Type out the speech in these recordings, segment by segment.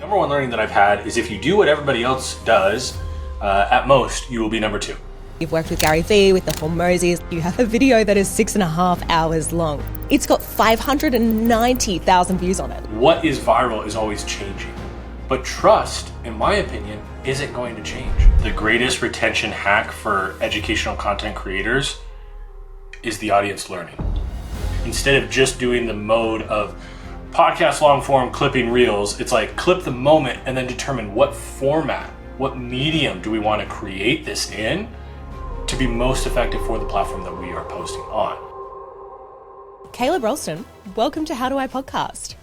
Number one learning that I've had is if you do what everybody else does, at most, you will be number two. You've worked with Gary Vee, with the Hormozis. You have a video that is 6.5 hours long. It's got 590,000 views on it. What is viral is always changing. But trust, in my opinion, isn't going to change. The greatest retention hack for educational content creators is the audience learning. Instead of just doing the mode of podcast long form clipping reels, it's like clip the moment and then determine what format, what medium do we want to create this in to be most effective for the platform that we are posting on. Caleb Ralston, welcome to How Do I Podcast.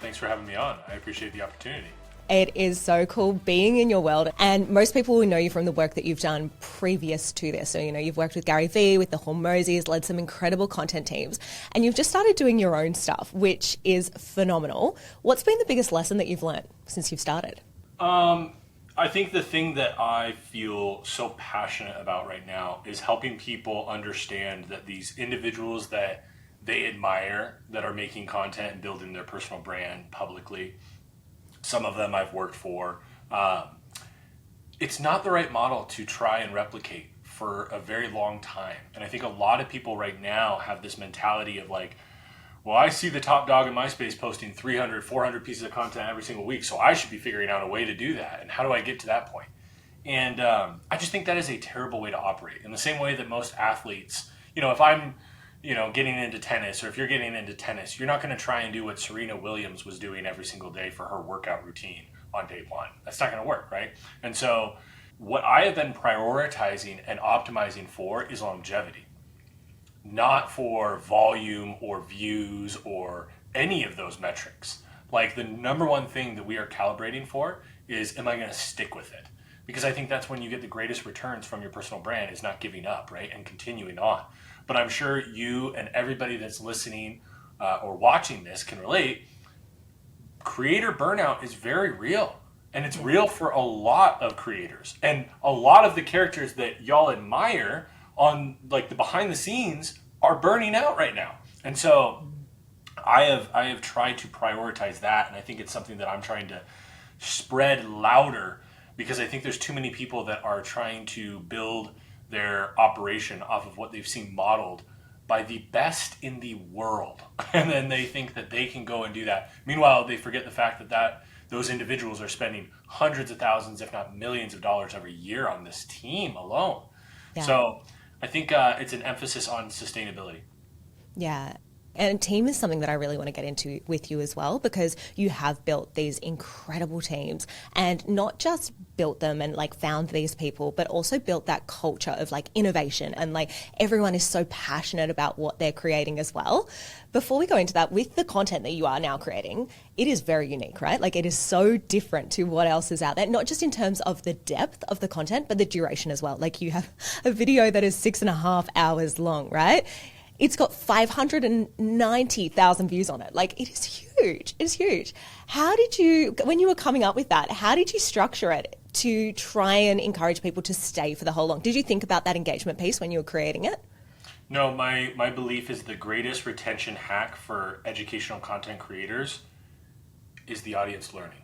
Thanks for having me on. I appreciate the opportunity. It is so cool being in your world, and most people will know you from the work that you've done previous to this. So, you've worked with Gary Vee, with the Hormozis, led some incredible content teams, and you've just started doing your own stuff, which is phenomenal. What's been the biggest lesson that you've learned since you've started? I think the thing that I feel so passionate about right now is helping people understand that these individuals that they admire that are making content and building their personal brand publicly, some of them I've worked for, it's not the right model to try and replicate for a very long time. And I think a lot of people right now have this mentality of like, well, I see the top dog in my space posting 300, 400 pieces of content every single week, so I should be figuring out a way to do that. And how do I get to that point? And I just think that is a terrible way to operate. In the same way that most athletes, if I'm getting into tennis, or if you're getting into tennis, you're not going to try and do what Serena Williams was doing every single day for her workout routine on day one. That's not going to work, right? And so what I have been prioritizing and optimizing for is longevity, not for volume or views or any of those metrics. Like the number one thing that we are calibrating for is, am I going to stick with it? Because I think that's when you get the greatest returns from your personal brand, is not giving up, right? And continuing on. But I'm sure you and everybody that's listening or watching this can relate. Creator burnout is very real. And it's real for a lot of creators. And a lot of the characters that y'all admire on like the behind the scenes are burning out right now. And so I have tried to prioritize that. And I think it's something that I'm trying to spread louder, because I think there's too many people that are trying to build their operation off of what they've seen modeled by the best in the world. And then they think that they can go and do that. Meanwhile, they forget the fact that those individuals are spending hundreds of thousands, if not millions of dollars every year on this team alone. Yeah. So I think it's an emphasis on sustainability. Yeah. And team is something that I really want to get into with you as well, because you have built these incredible teams, and not just built them and like found these people, but also built that culture of like innovation, and like everyone is so passionate about what they're creating as well. Before we go into that, with the content that you are now creating, it is very unique, right? Like it is so different to what else is out there, not just in terms of the depth of the content, but the duration as well. Like you have a video that is 6.5 hours long, right? It's got 590,000 views on it. Like, it is huge. It is huge. How did you, when you were coming up with that, how did you structure it to try and encourage people to stay for the whole long? Did you think about that engagement piece when you were creating it? No, my belief is the greatest retention hack for educational content creators is the audience learning,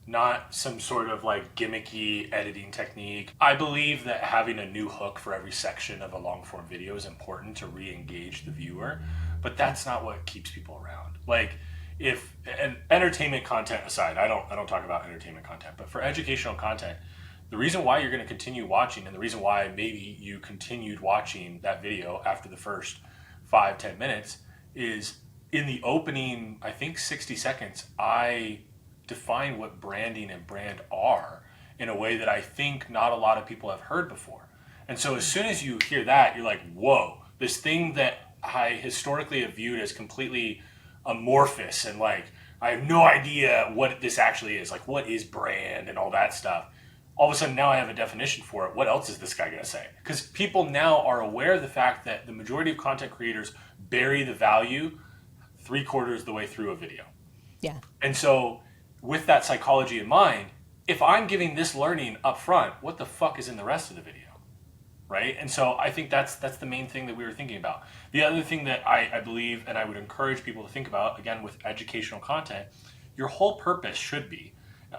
not some sort of like gimmicky editing technique. I believe that having a new hook for every section of a long form video is important to re-engage the viewer, but that's not what keeps people around. Like, if and entertainment content aside, I don't talk about entertainment content, but for educational content, the reason why you're going to continue watching, and the reason why maybe you continued watching that video after the first 5-10 minutes, is in the opening, I think 60 seconds, I define what branding and brand are in a way that I think not a lot of people have heard before. And so as soon as you hear that, you're like, whoa, this thing that I historically have viewed as completely amorphous, and like, I have no idea what this actually is, like what is brand and all that stuff. All of a sudden now I have a definition for it. What else is this guy going to say? Because people now are aware of the fact that the majority of content creators bury the value 3/4 of the way through a video. Yeah. And so with that psychology in mind, if I'm giving this learning up front, what the fuck is in the rest of the video, right? And so I think that's the main thing that we were thinking about. The other thing that I believe, and I would encourage people to think about, again, with educational content, your whole purpose should be,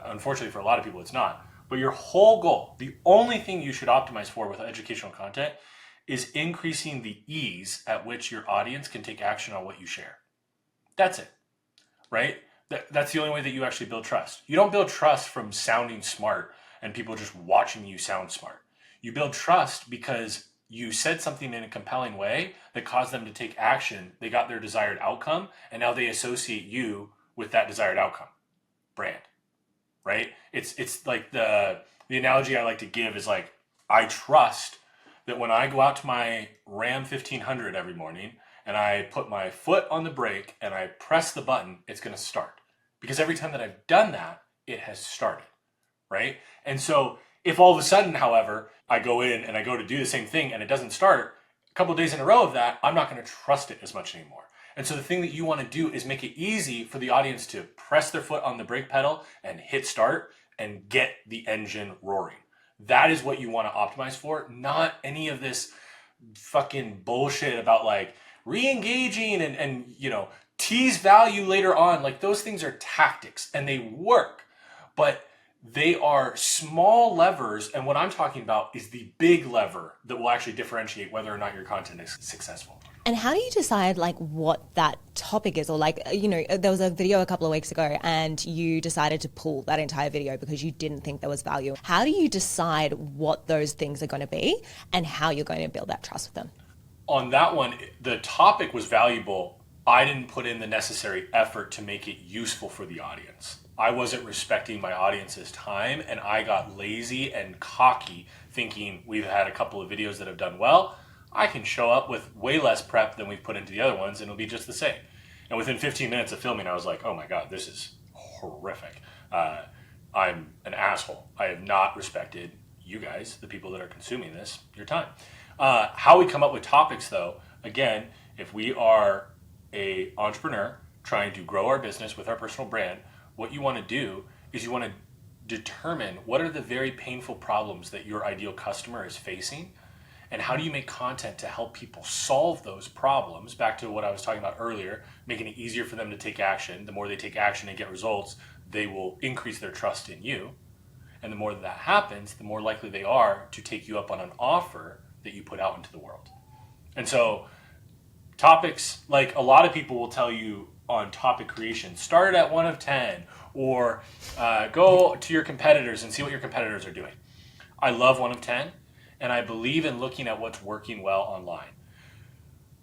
Unfortunately, for a lot of people, it's not. But your whole goal, the only thing you should optimize for with educational content is increasing the ease at which your audience can take action on what you share. That's it, right? That's the only way that you actually build trust. You don't build trust from sounding smart and people just watching you sound smart. You build trust because you said something in a compelling way that caused them to take action. They got their desired outcome, and now they associate you with that desired outcome. Brand, right? It's like the analogy I like to give is like, I trust that when I go out to my Ram 1500 every morning and I put my foot on the brake and I press the button, it's going to start. Because every time that I've done that, it has started, right? And so if all of a sudden, however, I go in and I go to do the same thing and it doesn't start, a couple of days in a row of that, I'm not going to trust it as much anymore. And so the thing that you want to do is make it easy for the audience to press their foot on the brake pedal and hit start and get the engine roaring. That is what you want to optimize for, not any of this fucking bullshit about like re-engaging and you know, tease value later on. Like, those things are tactics and they work, but they are small levers. And what I'm talking about is the big lever that will actually differentiate whether or not your content is successful. And how do you decide like what that topic is? Or like, you know, there was a video a couple of weeks ago and you decided to pull that entire video because you didn't think there was value. How do you decide what those things are going to be and how you're going to build that trust with them? On that one, the topic was valuable. I didn't put in the necessary effort to make it useful for the audience. I wasn't respecting my audience's time, and I got lazy and cocky thinking we've had a couple of videos that have done well. I can show up with way less prep than we've put into the other ones and it'll be just the same. And within 15 minutes of filming, I was like, oh my God, this is horrific. I'm an asshole. I have not respected you guys, the people that are consuming this, your time. How we come up with topics though, again, if we are a entrepreneur trying to grow our business with our personal brand, what you want to do is you want to determine what are the very painful problems that your ideal customer is facing. And how do you make content to help people solve those problems? Back to what I was talking about earlier, making it easier for them to take action. The more they take action and get results, they will increase their trust in you. And the more that happens, the more likely they are to take you up on an offer that you put out into the world. And so topics, like a lot of people will tell you on topic creation, start at 1 of 10 or go to your competitors and see what your competitors are doing. I love 1 of 10. And I believe in looking at what's working well online.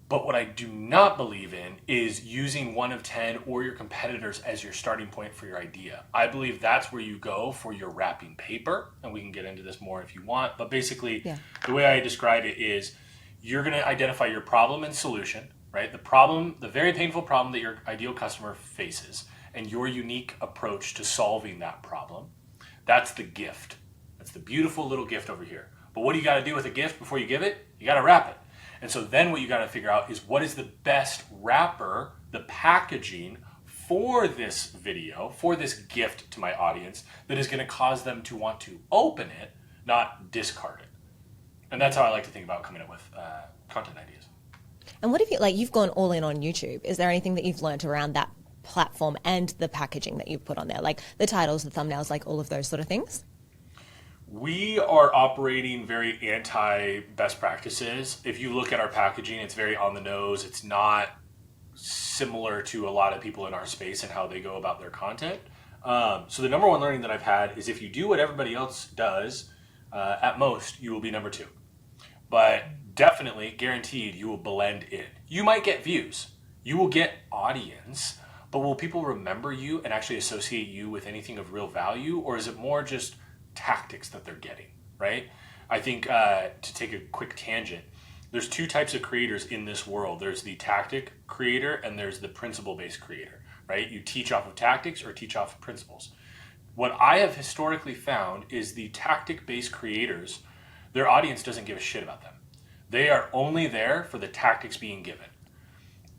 But what I do not believe in is using 1 of 10 or your competitors as your starting point for your idea. I believe that's where you go for your wrapping paper. And we can get into this more if you want. But basically, The way I describe it is you're going to identify your problem and solution, right? The problem, the very painful problem that your ideal customer faces, and your unique approach to solving that problem. That's the gift. That's the beautiful little gift over here. But what do you got to do with a gift before you give it? You got to wrap it. And so then what you got to figure out is what is the best wrapper, the packaging for this video, for this gift to my audience that is going to cause them to want to open it, not discard it. And that's how I like to think about coming up with content ideas. And what if you, like, you've gone all in on YouTube? Is there anything that you've learned around that platform and the packaging that you've put on there? Like the titles, the thumbnails, like all of those sort of things? We are operating very anti-best practices. If you look at our packaging, it's very on the nose. It's not similar to a lot of people in our space and how they go about their content. So the number one learning that I've had is if you do what everybody else does, at most, you will be number 2. But definitely, guaranteed, you will blend in. You might get views. You will get audience. But will people remember you and actually associate you with anything of real value? Or is it more just tactics that they're getting, right? I think to take a quick tangent, there's 2 types of creators in this world. There's the tactic creator and there's the principle-based creator, right? You teach off of tactics or teach off of principles. What I have historically found is the tactic-based creators, their audience doesn't give a shit about them. They are only there for the tactics being given.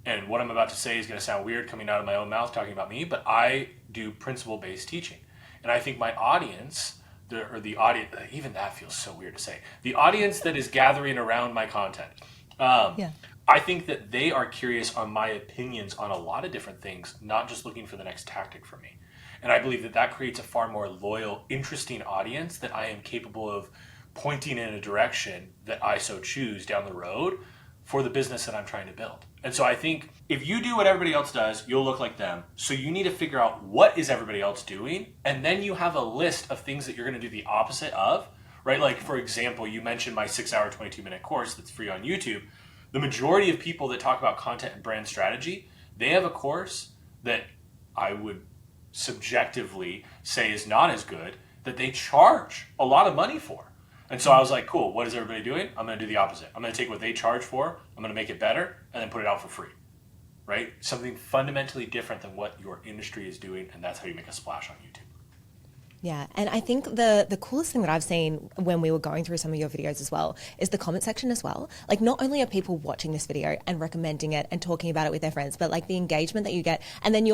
And what I'm about to say is going to sound weird coming out of my own mouth talking about me, but I do principle-based teaching. And I think my audience, the audience, even that feels so weird to say, the audience that is gathering around my content, I think that they are curious on my opinions on a lot of different things, not just looking for the next tactic from me. And I believe that that creates a far more loyal, interesting audience that I am capable of pointing in a direction that I so choose down the road for the business that I'm trying to build. And so I think if you do what everybody else does, you'll look like them. So you need to figure out what is everybody else doing, and then you have a list of things that you're going to do the opposite of, right? Like, for example, you mentioned my 6-hour, 22-minute course that's free on YouTube. The majority of people that talk about content and brand strategy, they have a course that I would subjectively say is not as good, that they charge a lot of money for. And so I was like, cool, what is everybody doing? I'm going to do the opposite. I'm going to take what they charge for, I'm going to make it better, and then put it out for free, right? Something fundamentally different than what your industry is doing, and that's how you make a splash on YouTube. Yeah, and I think the coolest thing that I've seen when we were going through some of your videos as well is the comment section as well. Like, not only are people watching this video and recommending it and talking about it with their friends, but like the engagement that you get, and then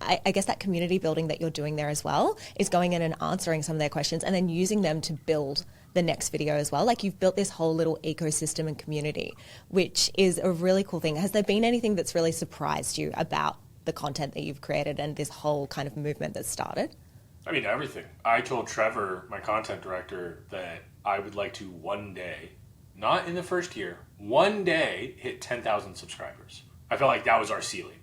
I guess that community building that you're doing there as well is going in and answering some of their questions and then using them to build the next video as well. Like, you've built this whole little ecosystem and community, which is a really cool thing. Has there been anything that's really surprised you about the content that you've created and this whole kind of movement that's started? I mean, everything. I told Trevor, my content director, that I would like to one day, not in the first year, one day hit 10,000 subscribers. I felt like that was our ceiling.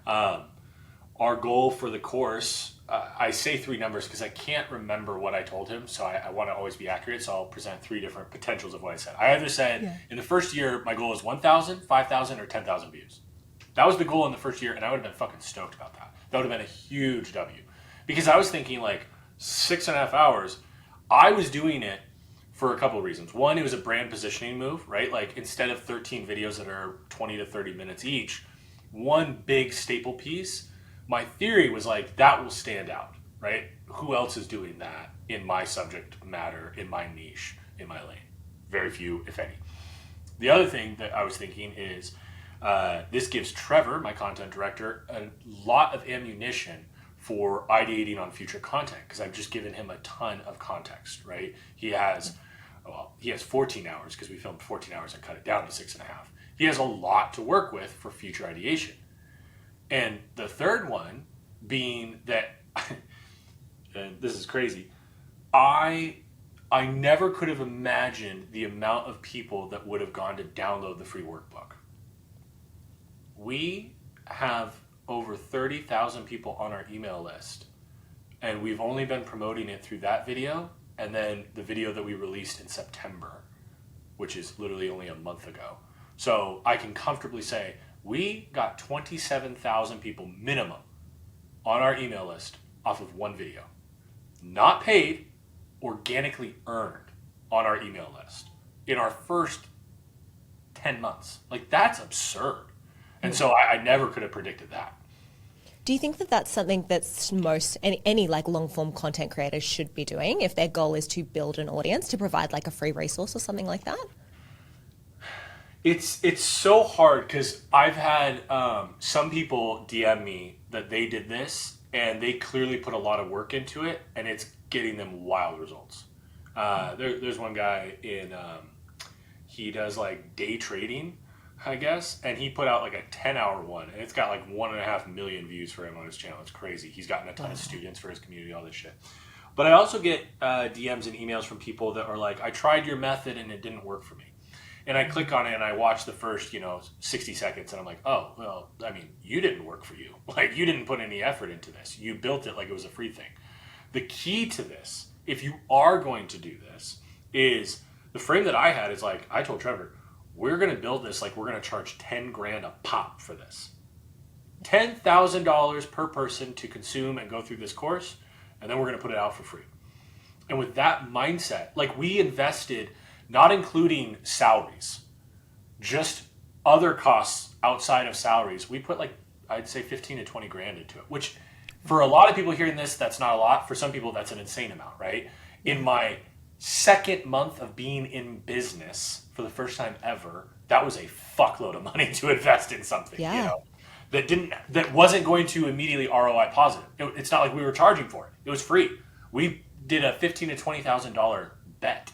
Our goal for the course, I say 3 numbers because I can't remember what I told him, so I want to always be accurate, so I'll present 3 different potentials of what I said. I either said, in the first year, my goal is 1,000, 5,000, or 10,000 views. That was the goal in the first year, and I would have been fucking stoked about that. That would have been a huge W. Because I was thinking, like, 6.5 hours, I was doing it for a couple of reasons. One, it was a brand positioning move, right? Like, instead of 13 videos that are 20 to 30 minutes each, one big staple piece, my theory was like, that will stand out, right? Who else is doing that in my subject matter, in my niche, in my lane? Very few, if any. The other thing that I was thinking is, this gives Trevor, my content director, a lot of ammunition for ideating on future content, because I've just given him a ton of context, right? He has 14 hours, because we filmed 14 hours and cut it down to 6.5. He has a lot to work with for future ideation. And the third one being that, and this is crazy, I never could have imagined the amount of people that would have gone to download the free workbook. We have over 30,000 people on our email list, and we've only been promoting it through that video and then the video that we released in September, which is literally only a month ago. So I can comfortably say we got 27,000 people minimum on our email list off of one video. Not paid, organically earned on our email list in our first 10 months. Like, that's absurd. And so I never could have predicted that. Do you think that that's something that's any like long form content creators should be doing if their goal is to build an audience, to provide like a free resource or something like that? It's so hard because I've had some people DM me that they did this and they clearly put a lot of work into it and it's getting them wild results. There's one guy he does like day trading, I guess, and he put out like a 10-hour one, and it's got like 1.5 million views for him on his channel. It's crazy. He's gotten a ton of students for his community, all this shit. But I also get DMs and emails from people that are like, I tried your method and it didn't work for me. And I click on it and I watch the first, 60 seconds, and I'm like, oh, well, I mean, you didn't work for you. Like, you didn't put any effort into this. You built it like it was a free thing. The key to this, if you are going to do this, is the frame that I had is like, I told Trevor, we're going to build this like we're going to charge 10 grand a pop for this. $10,000 per person to consume and go through this course, and then we're going to put it out for free. And with that mindset, like, we invested, not including salaries, just other costs outside of salaries, we put like, I'd say 15 to 20 grand into it, which for a lot of people hearing this, that's not a lot. For some people, that's an insane amount, right? In my second month of being in business, for the first time ever, that was a fuckload of money to invest in something, that wasn't going to immediately ROI positive. It's not like we were charging for it. It was free. We did a $15,000 to $20,000 bet.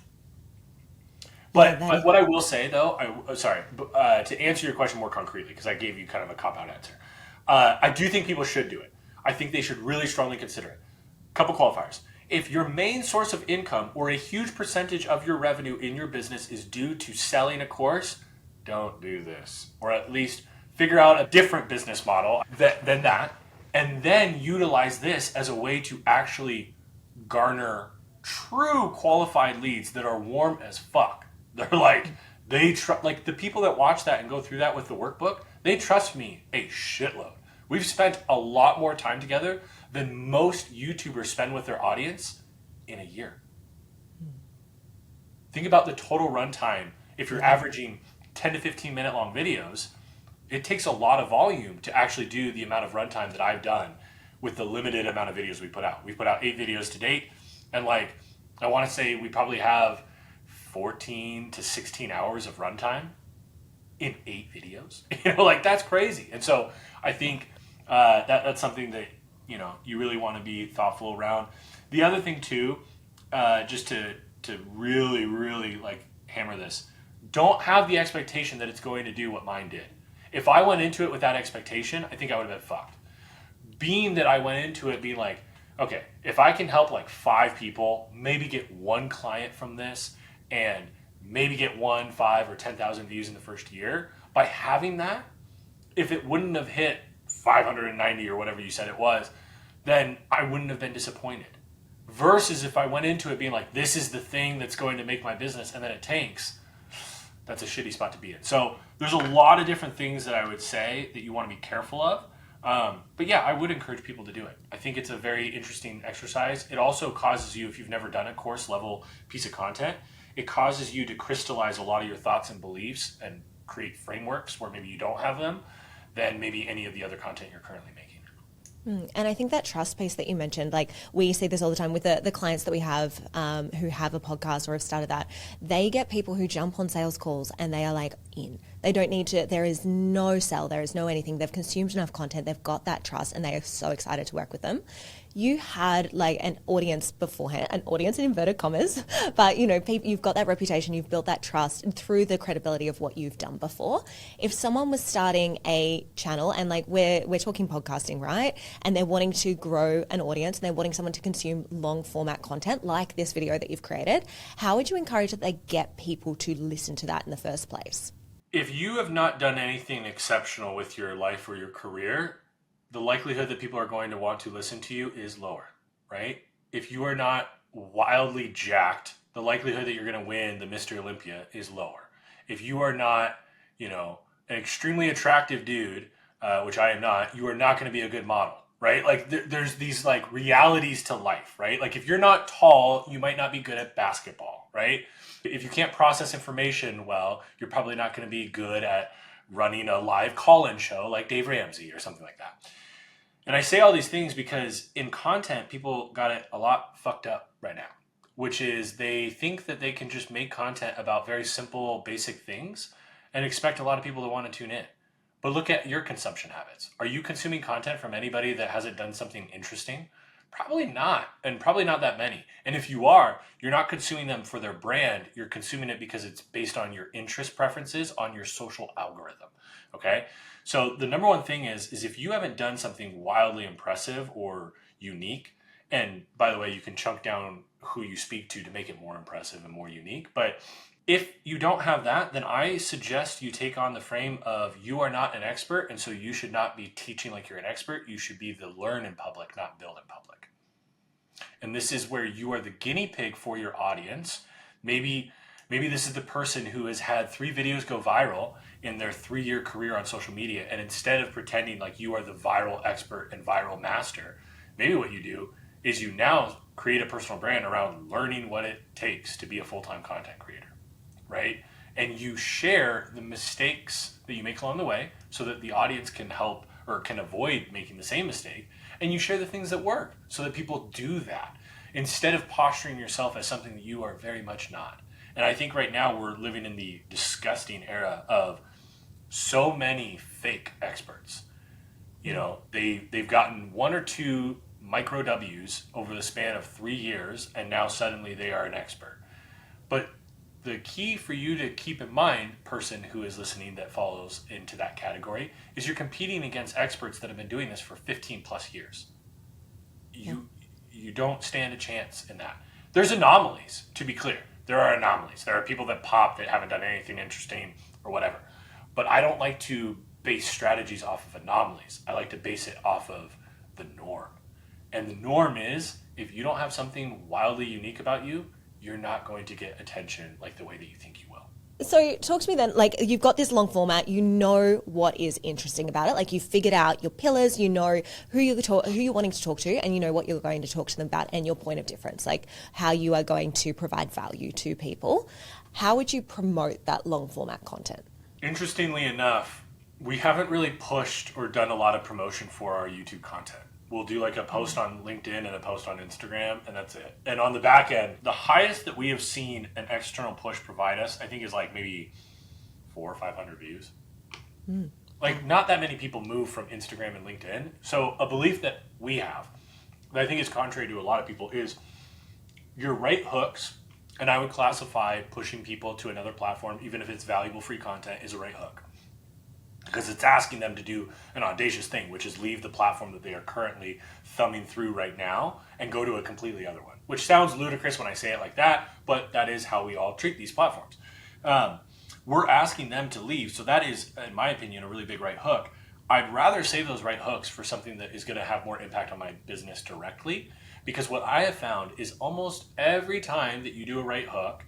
But what I will say, though, to answer your question more concretely, because I gave you kind of a cop-out answer, I do think people should do it. I think they should really strongly consider it. Couple qualifiers. If your main source of income or a huge percentage of your revenue in your business is due to selling a course, don't do this. Or at least figure out a different business model than that, and then utilize this as a way to actually garner true qualified leads that are warm as fuck. They're like, like the people that watch that and go through that with the workbook, they trust me a shitload. We've spent a lot more time together than most YouTubers spend with their audience in a year. Think about the total runtime. If you're averaging 10 to 15 minute long videos, it takes a lot of volume to actually do the amount of runtime that I've done with the limited amount of videos we put out. We put out 8 videos to date, and like, I want to say we probably have 14 to 16 hours of runtime in 8 videos. Like, that's crazy. And so I think that's something that, you really want to be thoughtful around. The other thing too, just to really, really like hammer this, don't have the expectation that it's going to do what mine did. If I went into it with that expectation, I think I would have been fucked. Being that I went into it being like, okay, if I can help like 5 people, maybe get 1 client from this, and maybe get 1, 5, or 10,000 views in the first year, by having that, if it wouldn't have hit 590 or whatever you said it was, then I wouldn't have been disappointed. Versus if I went into it being like, this is the thing that's going to make my business, and then it tanks, that's a shitty spot to be in. So there's a lot of different things that I would say that you want to be careful of. But yeah, I would encourage people to do it. I think it's a very interesting exercise. It also causes you, if you've never done a course level piece of content, it causes you to crystallize a lot of your thoughts and beliefs and create frameworks where maybe you don't have them than maybe any of the other content you're currently making. And I think that trust piece that you mentioned, like we see this all the time with the clients that we have who have a podcast or have started that, they get people who jump on sales calls and they are like in. They don't need to, there is no sell, there is no anything. They've consumed enough content, they've got that trust, and they are so excited to work with them. You had like an audience beforehand, an audience in inverted commas, but you've got that reputation, you've built that trust through the credibility of what you've done before. If someone was starting a channel, and like we're talking podcasting, right? And they're wanting to grow an audience and they're wanting someone to consume long format content like this video that you've created, how would you encourage that they get people to listen to that in the first place? If you have not done anything exceptional with your life or your career, the likelihood that people are going to want to listen to you is lower, right? If you are not wildly jacked, the likelihood that you're going to win the Mr. Olympia is lower. If you are not, an extremely attractive dude, which I am not, you are not going to be a good model, right? Like there's these like realities to life, right? Like if you're not tall, you might not be good at basketball, right? If you can't process information well, you're probably not going to be good at running a live call-in show like Dave Ramsey or something like that. And I say all these things because in content, people got it a lot fucked up right now, which is they think that they can just make content about very simple, basic things and expect a lot of people to want to tune in. But look at your consumption habits. Are you consuming content from anybody that hasn't done something interesting? Probably not, and probably not that many. And if you are, you're not consuming them for their brand. You're consuming it because it's based on your interest preferences on your social algorithm, okay? So the number one thing is if you haven't done something wildly impressive or unique, and by the way, you can chunk down who you speak to make it more impressive and more unique, but if you don't have that, then I suggest you take on the frame of you are not an expert, and so you should not be teaching like you're an expert. You should be the learn in public, not build in public. And this is where you are the guinea pig for your audience. Maybe this is the person who has had 3 videos go viral in their 3-year career on social media, and instead of pretending like you are the viral expert and viral master, maybe what you do is you now create a personal brand around learning what it takes to be a full-time content creator. Right? And you share the mistakes that you make along the way so that the audience can help or can avoid making the same mistake. And you share the things that work so that people do that instead of posturing yourself as something that you are very much not. And I think right now we're living in the disgusting era of so many fake experts. They've gotten 1 or 2 micro W's over the span of 3 years, and now suddenly they are an expert. But the key for you to keep in mind, person who is listening that follows into that category, is you're competing against experts that have been doing this for 15 plus years. You don't stand a chance in that. There's anomalies, to be clear. There are anomalies. There are people that pop that haven't done anything interesting or whatever. But I don't like to base strategies off of anomalies. I like to base it off of the norm. And the norm is, if you don't have something wildly unique about you, you're not going to get attention like the way that you think you will. So talk to me then, like you've got this long format, you know what is interesting about it. Like you've figured out your pillars, you know who you're wanting to talk to, and you know what you're going to talk to them about and your point of difference, like how you are going to provide value to people. How would you promote that long format content? Interestingly enough, we haven't really pushed or done a lot of promotion for our YouTube content. We'll do like a post on LinkedIn and a post on Instagram, and that's it. And on the back end, the highest that we have seen an external push provide us, I think, is like maybe 400 or 500 views. Like not that many people move from Instagram and LinkedIn. So a belief that we have, that I think is contrary to a lot of people, is your right hooks, and I would classify pushing people to another platform, even if it's valuable free content, is a right hook. Because it's asking them to do an audacious thing, which is leave the platform that they are currently thumbing through right now and go to a completely other one. Which sounds ludicrous when I say it like that, but that is how we all treat these platforms. We're asking them to leave, so that is, in my opinion, a really big right hook. I'd rather save those right hooks for something that is going to have more impact on my business directly, because what I have found is almost every time that you do a right hook,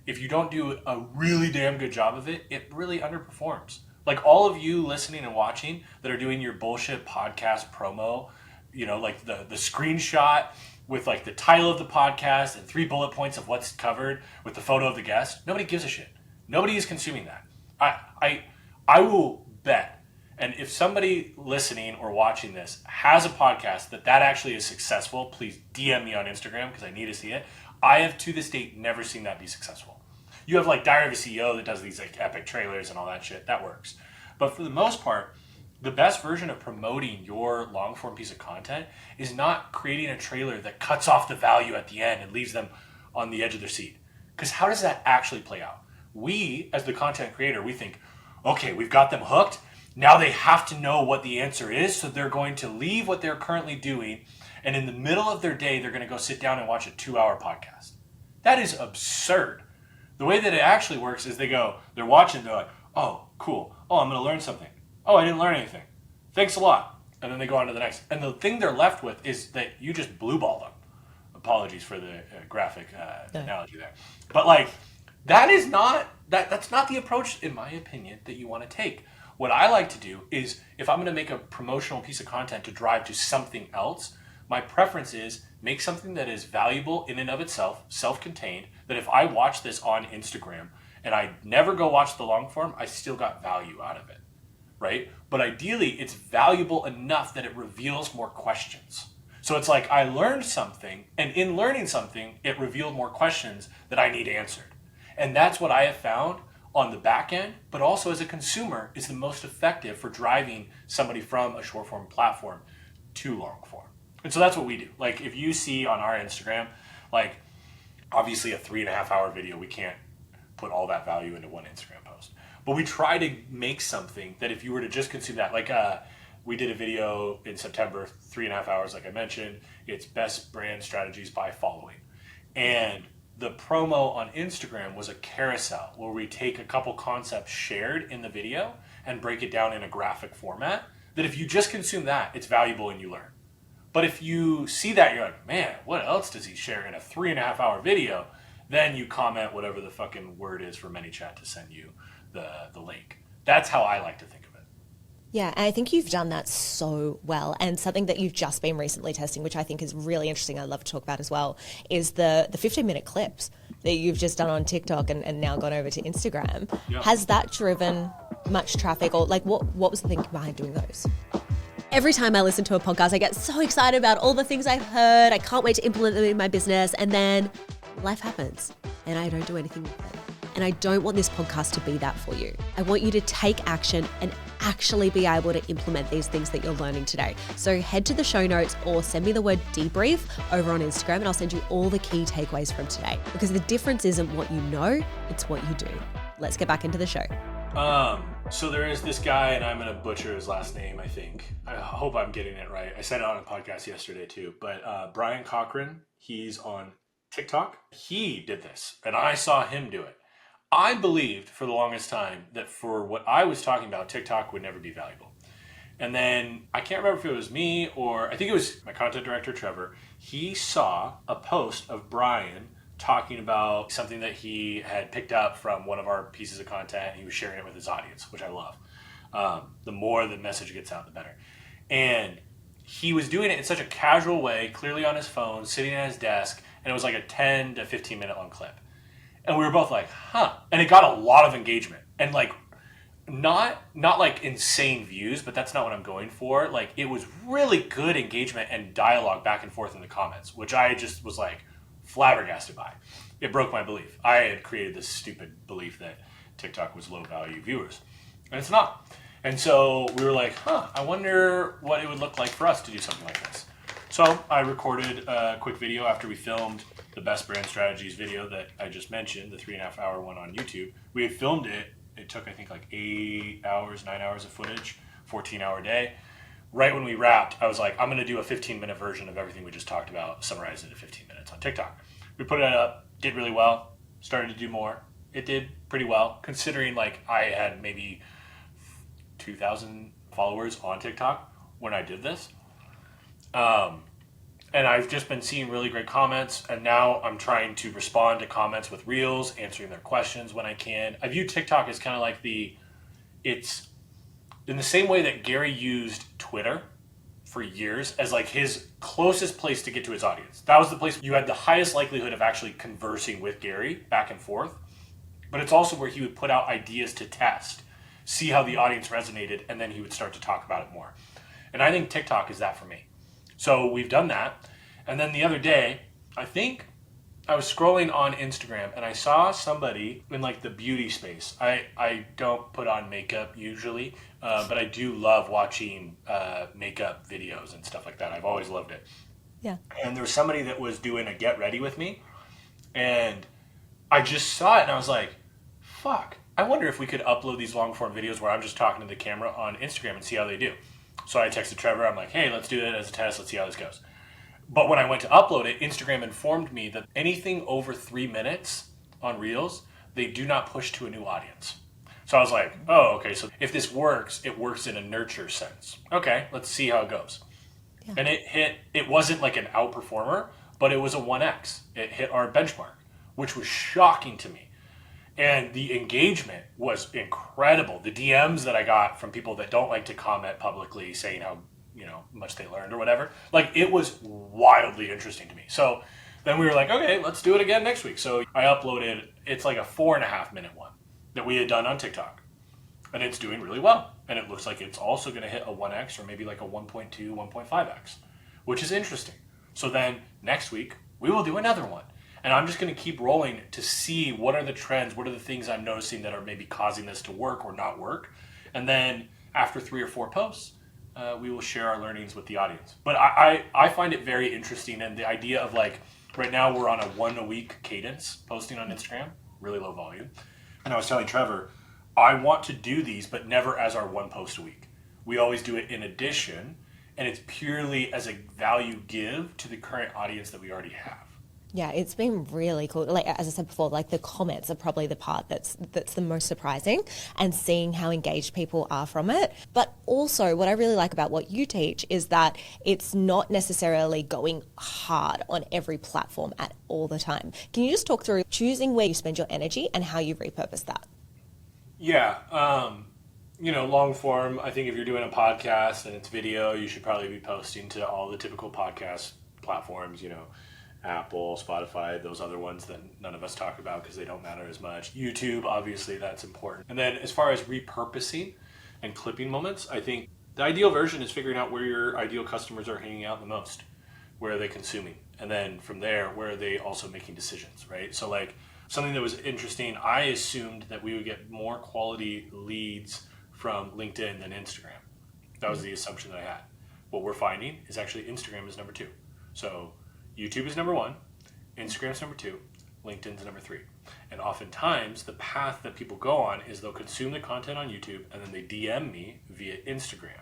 if you don't do a really damn good job of it, it really underperforms. Like all of you listening and watching that are doing your bullshit podcast promo, you know, like the screenshot with like the title of the podcast and 3 bullet points of what's covered with the photo of the guest. Nobody gives a shit. Nobody is consuming that. I will bet. And if somebody listening or watching this has a podcast that actually is successful, please DM me on Instagram because I need to see it. I have to this date never seen that be successful. You have like Diary of a CEO that does these like epic trailers and all that shit. That works. But for the most part, the best version of promoting your long form piece of content is not creating a trailer that cuts off the value at the end and leaves them on the edge of their seat. Because how does that actually play out? We, as the content creator, we think, okay, we've got them hooked. Now they have to know what the answer is. So they're going to leave what they're currently doing. And in the middle of their day, they're going to go sit down and watch a 2-hour podcast. That is absurd. The way that it actually works is they're watching, they're like, oh, cool. Oh, I'm going to learn something. Oh, I didn't learn anything. Thanks a lot. And then they go on to the next. And the thing they're left with is that you just blue ball them. Apologies for the graphic analogy there. But like, that's not the approach, in my opinion, that you want to take. What I like to do is, if I'm going to make a promotional piece of content to drive to something else, my preference is make something that is valuable in and of itself, self-contained, that if I watch this on Instagram and I never go watch the long form, I still got value out of it, right? But ideally, it's valuable enough that it reveals more questions. So it's like I learned something, and in learning something, it revealed more questions that I need answered. And that's what I have found on the back end, but also as a consumer, is the most effective for driving somebody from a short form platform to long form. And so that's what we do. Like if you see on our Instagram, like obviously a 3.5 hour video, we can't put all that value into one Instagram post. But we try to make something that if you were to just consume that, like we did a video in September, 3.5 hours, like I mentioned, it's best brand strategies by following. And the promo on Instagram was a carousel where we take a couple concepts shared in the video and break it down in a graphic format that if you just consume that, it's valuable and you learn. But if you see that, you're like, man, what else does he share in a 3.5 hour video? Then you comment whatever the fucking word is for ManyChat to send you the link. That's how I like to think of it. Yeah, and I think you've done that so well. And something that you've just been recently testing, which I think is really interesting, I'd love to talk about as well, is the 15-minute clips that you've just done on TikTok and now gone over to Instagram. Yeah. Has that driven much traffic, or like what was the thinking behind doing those? Every time I listen to a podcast, I get so excited about all the things I've heard. I can't wait to implement them in my business. And then life happens and I don't do anything with it. And I don't want this podcast to be that for you. I want you to take action and actually be able to implement these things that you're learning today. So head to the show notes or send me the word debrief over on Instagram and I'll send you all the key takeaways from today. Because the difference isn't what you know, it's what you do. Let's get back into the show. So there is this guy, and I'm going to butcher his last name, I think. I hope I'm getting it right. I said it on a podcast yesterday too, but Brian Cochran, he's on TikTok. He did this, and I saw him do it. I believed for the longest time that for what I was talking about, TikTok would never be valuable. And then I can't remember if it was me or I think it was my content director, Trevor. He saw a post of Brian talking about something that he had picked up from one of our pieces of content. He was sharing it with his audience, which I love. The more the message gets out, the better. And he was doing it in such a casual way, clearly on his phone, sitting at his desk, and it was like a 10 to 15 minute long clip. And we were both like, huh. And it got a lot of engagement. And like, not like insane views, but that's not what I'm going for. Like, it was really good engagement and dialogue back and forth in the comments, which I just was like, flabbergasted by. It broke my belief. I had created this stupid belief that TikTok was low value viewers, and it's not. And so we were like, I wonder what it would look like for us to do something like this. So I recorded a quick video after we filmed the best brand strategies video that I just mentioned, the 3.5 hour one on YouTube. We had filmed it. It took, I think, like 9 hours of footage, 14-hour day. Right when we wrapped, I was like, I'm going to do a 15-minute version of everything we just talked about, summarize it in 15 minutes on TikTok. We put it up, did really well, started to do more. It did pretty well, considering like I had maybe 2,000 followers on TikTok when I did this. And I've just been seeing really great comments, and now I'm trying to respond to comments with reels, answering their questions when I can. I view TikTok as kind of like it's in the same way that Gary used Twitter for years as like his closest place to get to his audience. That was the place you had the highest likelihood of actually conversing with Gary back and forth. But it's also where he would put out ideas to test, see how the audience resonated, and then he would start to talk about it more. And I think TikTok is that for me. So we've done that. And then the other day, I think I was scrolling on Instagram and I saw somebody in like the beauty space. I don't put on makeup usually, but I do love watching makeup videos and stuff like that. I've always loved it. Yeah. And there was somebody that was doing a get ready with me, and I just saw it and I was like, fuck, I wonder if we could upload these long form videos where I'm just talking to the camera on Instagram and see how they do. So I texted Trevor, I'm like, hey, let's do it as a test, let's see how this goes. But when I went to upload it, Instagram informed me that anything over 3 minutes on Reels, they do not push to a new audience. So I was like, oh, okay, so if this works, it works in a nurture sense. Okay, let's see how it goes. Yeah. And it wasn't like an outperformer, but it was a 1x. It hit our benchmark, which was shocking to me. And the engagement was incredible. The DMs that I got from people that don't like to comment publicly saying how much they learned or whatever. Like, it was wildly interesting to me. So then we were like, okay, let's do it again next week. So I uploaded, it's like a 4.5 minute one that we had done on TikTok. And it's doing really well. And it looks like it's also going to hit a 1x or maybe like a 1.2, 1.5x, which is interesting. So then next week, we will do another one. And I'm just going to keep rolling to see what are the trends, what are the things I'm noticing that are maybe causing this to work or not work. And then after 3 or 4 posts, we will share our learnings with the audience. But I find it very interesting, and the idea of like, right now we're on a 1 a week cadence posting on Instagram, really low volume. And I was telling Trevor, I want to do these, but never as our 1 post a week. We always do it in addition, and it's purely as a value give to the current audience that we already have. Yeah, it's been really cool. Like, as I said before, like the comments are probably the part that's the most surprising, and seeing how engaged people are from it. But also what I really like about what you teach is that it's not necessarily going hard on every platform at all the time. Can you just talk through choosing where you spend your energy and how you repurpose that? Yeah. Long form, I think if you're doing a podcast and it's video, you should probably be posting to all the typical podcast platforms, Apple, Spotify, those other ones that none of us talk about because they don't matter as much. YouTube, obviously, that's important. And then as far as repurposing and clipping moments, I think the ideal version is figuring out where your ideal customers are hanging out the most. Where are they consuming? And then from there, where are they also making decisions, right? So like something that was interesting, I assumed that we would get more quality leads from LinkedIn than Instagram. That was the assumption that I had. What we're finding is actually Instagram is number 2. So YouTube is number 1, Instagram's number 2, LinkedIn's number 3. And oftentimes the path that people go on is they'll consume the content on YouTube and then they DM me via Instagram.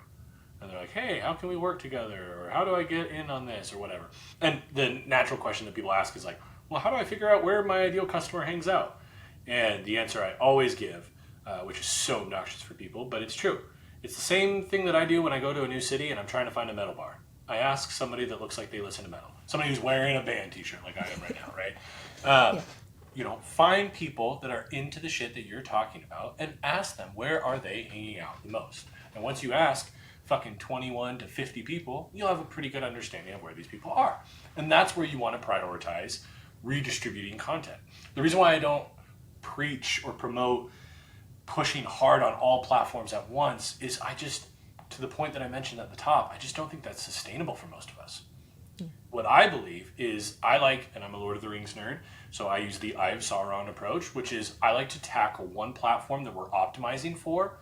And they're like, hey, how can we work together? Or how do I get in on this or whatever? And the natural question that people ask is like, well, how do I figure out where my ideal customer hangs out? And the answer I always give, which is so obnoxious for people, but it's true. It's the same thing that I do when I go to a new city and I'm trying to find a metal bar. I ask somebody that looks like they listen to metal. Somebody who's wearing a band t-shirt like I am right now, right? You know, find people that are into the shit that you're talking about and ask them, where are they hanging out the most? And once you ask fucking 21 to 50 people, you'll have a pretty good understanding of where these people are. And that's where you want to prioritize redistributing content. The reason why I don't preach or promote pushing hard on all platforms at once is I just, to the point that I mentioned at the top, I just don't think that's sustainable for most of us. What I believe is I like, and I'm a Lord of the Rings nerd, so I use the Eye of Sauron approach, which is I like to tackle one platform that we're optimizing for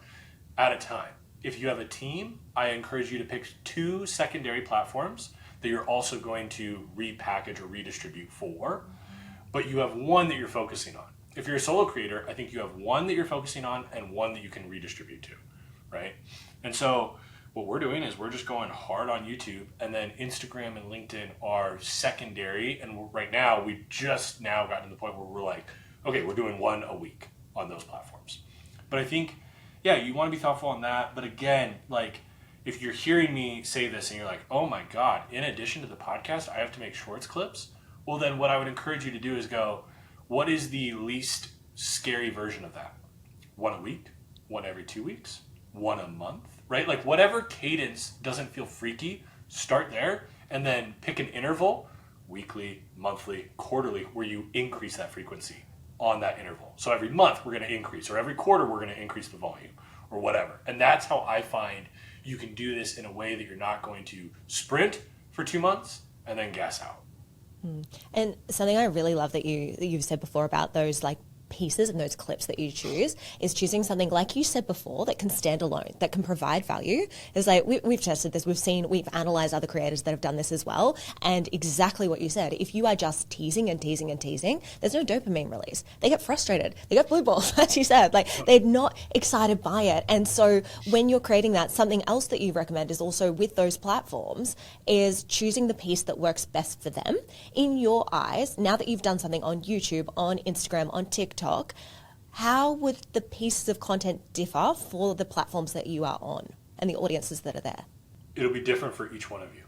at a time. If you have a team, I encourage you to pick 2 secondary platforms that you're also going to repackage or redistribute for, but you have one that you're focusing on. If you're a solo creator, I think you have one that you're focusing on and one that you can redistribute to, right? And so what we're doing is we're just going hard on YouTube, and then Instagram and LinkedIn are secondary. And right now, we just now gotten to the point where we're like, okay, we're doing one a week on those platforms. But I think, yeah, you want to be thoughtful on that. But again, like if you're hearing me say this and you're like, oh my God, in addition to the podcast, I have to make shorts clips. Well, then what I would encourage you to do is go, what is the least scary version of that? One a week, one every 2 weeks, one a month, right? Like whatever cadence doesn't feel freaky, start there and then pick an interval, weekly, monthly, quarterly, where you increase that frequency on that interval. So every month we're going to increase, or every quarter we're going to increase the volume or whatever. And that's how I find you can do this in a way that you're not going to sprint for 2 months and then gas out. And something I really love that you've said before about those like pieces and those clips that you choose is choosing something like you said before that can stand alone, that can provide value. It's like we've tested this, we've analyzed other creators that have done this as well, and exactly what you said. If you are just teasing and teasing and teasing, there's no dopamine release. They get frustrated. They get blue balls, as you said. Like they're not excited by it. And so when you're creating that, something else that you recommend is also with those platforms is choosing the piece that works best for them. In your eyes, now that you've done something on YouTube, on Instagram, on TikTok, how would the pieces of content differ for the platforms that you are on and the audiences that are there? It'll be different for each one of you.